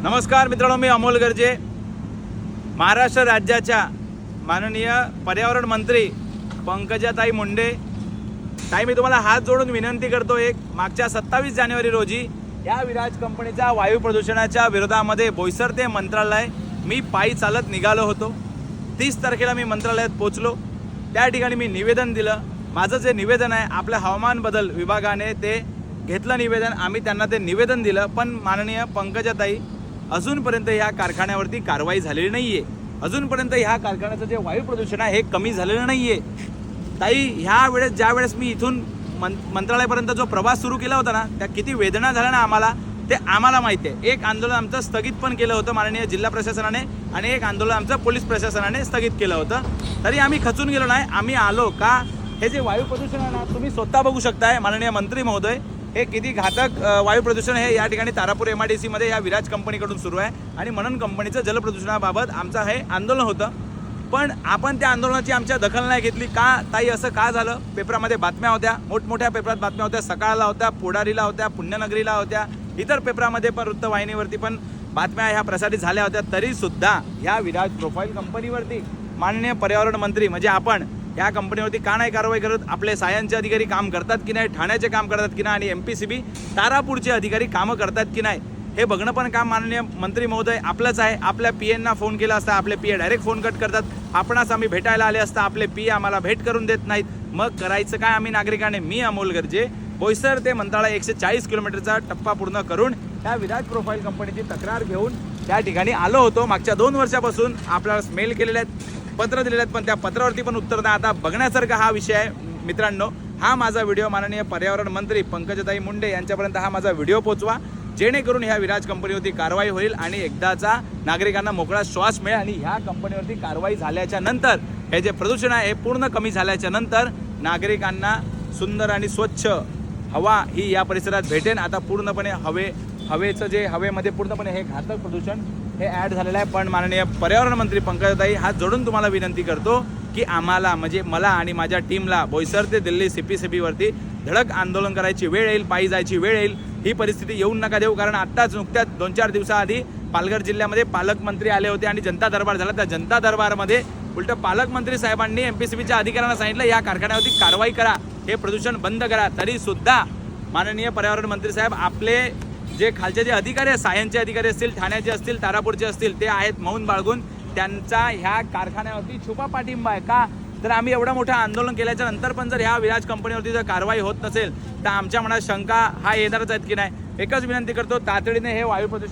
नमस्कार मित्रांनो, मी अमोल गर्जे, महाराष्ट्र राज्याच्या माननीय पर्यावरण मंत्री पंकजाताई मुंडे ताई, मी तुम्हाला हात जोडून विनंती करतो, एक मागच्या 27 जानेवारी रोजी या विराज कंपनीच्या वायू प्रदूषणाच्या विरोधामध्ये बोईसर ते मंत्रालय मी पायी चालत निघालो होतो। 30 तारखेला मी मंत्रालयात पोहोचलो। त्या ठिकाणी मी निवेदन दिलं। माझं जे निवेदन आहे आपल्या हवामान बदल विभागाने ते घेतलं निवेदन, आम्ही त्यांना ते निवेदन दिलं, पण माननीय पंकजाताई अजूनपर्यंत ह्या कारखान्यावरती कारवाई झालेली नाही आहे। अजूनपर्यंत ह्या कारखान्याचं जे वायू प्रदूषण आहे हे कमी झालेलं नाही आहे। ताई, ह्या वेळेस ज्या वेळेस मी इथून मंत्रालयापर्यंत जो प्रवास सुरू केला होता ना, त्या किती वेदना झाल्या ना आम्हाला माहिती आहे। एक आंदोलन आमचं स्थगित पण केलं होतं माननीय जिल्हा प्रशासनाने आणि एक आंदोलन आमचं पोलीस प्रशासनाने स्थगित केलं होतं। तरी आम्ही खचून गेलो नाही, आम्ही आलो का? हे जे वायू प्रदूषण आहे ना, तुम्ही स्वतः बघू शकताय माननीय मंत्री महोदय, हे किती घातक वायू प्रदूषण हे या ठिकाणी तारापूर MIDC मध्ये या विराज कंपनीकडून सुरू आहे आणि म्हणून कंपनीचं जलप्रदूषणाबाबत आमचं हे आंदोलन होतं। पण आपण त्या आंदोलनाची आमच्या दखल नाही घेतली का ताई? असं का झालं? पेपरामध्ये बातम्या होत्या, मोठमोठ्या पेपरात बातम्या होत्या, सकाळला होत्या, पुढारीला होत्या, पुण्यनगरीला होत्या, इतर पेपरामध्ये पण वृत्तवाहिनीवरती पण बातम्या ह्या प्रसारित झाल्या होत्या। तरीसुद्धा ह्या विराज प्रोफाईल कंपनीवरती माननीय पर्यावरण मंत्री म्हणजे आपण या कंपनीवरती का नाही कारवाई करत? आपले सायन्सचे अधिकारी काम करतात की नाही, ठाण्याचे काम करतात की नाही, आणि MPCB तारापूरचे अधिकारी कामं करतात की नाही, हे बघणं पण काम माननीय मंत्री महोदय आपलंच आहे। आपल्या PAंना फोन केला असता, आपले PA डायरेक्ट फोन कट करतात। आपणास आम्ही भेटायला आले असता, आपले PA आम्हाला भेट करून देत नाहीत। मग करायचं काय आम्ही नागरिकांनी? मी अमोल गर्जे बोईसर ते मंत्रालय 140 किलोमीटरचा टप्पा पूर्ण करून त्या विराज प्रोफाईल कंपनीची तक्रार घेऊन त्या ठिकाणी आलो होतो। मागच्या 2 वर्षापासून आपल्याला मेल केलेले आहेत, पत्र दिलेले आहेत, पण त्या पत्रावरती पण उत्तर नाही। आता बघण्यासारखा हा विषय आहे मित्रांनो। हा माझा व्हिडिओ माननीय पर्यावरण मंत्री पंकजाताई मुंडे यांच्यापर्यंत हा माझा व्हिडिओ पोहोचवा, जेणेकरून ह्या विराज कंपनीवरती कारवाई होईल आणि एकदाचा नागरिकांना मोकळा श्वास मिळेल आणि ह्या कंपनीवरती कारवाई झाल्याच्या नंतर हे जे प्रदूषण आहे हे पूर्ण कमी झाल्याच्या नंतर नागरिकांना सुंदर आणि स्वच्छ हवा ही या परिसरात भेटेल। आता पूर्णपणे हवेचं जे हवेमध्ये पूर्णपणे हे घातक प्रदूषण हे ॲड झालेलं आहे। पण माननीय पर्यावरण मंत्री पंकजाताई, हात जोडून तुम्हाला विनंती करतो की आम्हाला म्हणजे मला आणि माझ्या टीमला बोईसर ते दिल्ली CPCBवरती धडक आंदोलन करायची वेळ येईल, पायी जायची वेळ येईल। ही परिस्थिती येऊन नका देऊ, कारण आत्ताच नुकत्याच 2-4 दिवसाआधी पालघर जिल्ह्यामध्ये पालकमंत्री आले होते आणि जनता दरबार झाला। त्या जनता दरबारमध्ये उलटं पालकमंत्री साहेबांनी MPCBच्या अधिकाऱ्यांना सांगितलं या कारखान्यावरती कारवाई करा, हे प्रदूषण बंद करा। तरीसुद्धा माननीय पर्यावरण मंत्री साहेब आपले जे खालचे जे अधिकारी आहेत, सायन्सचे अधिकारी असतील, ठाण्याचे असतील, तारापूरचे असतील, ते आहेत मौन बाळगून त्यांचा ह्या कारखान्यावरती छुपा पाठिंबा आहे का? तर आम्ही एवढं मोठं आंदोलन केल्याच्या नंतर पण जर ह्या विराज कंपनीवरती जर कारवाई होत नसेल तर आमच्या मनात शंका हा येणारच आहेत की नाही। एकच विनंती करतो, तातडीने हे वायू प्रदूषण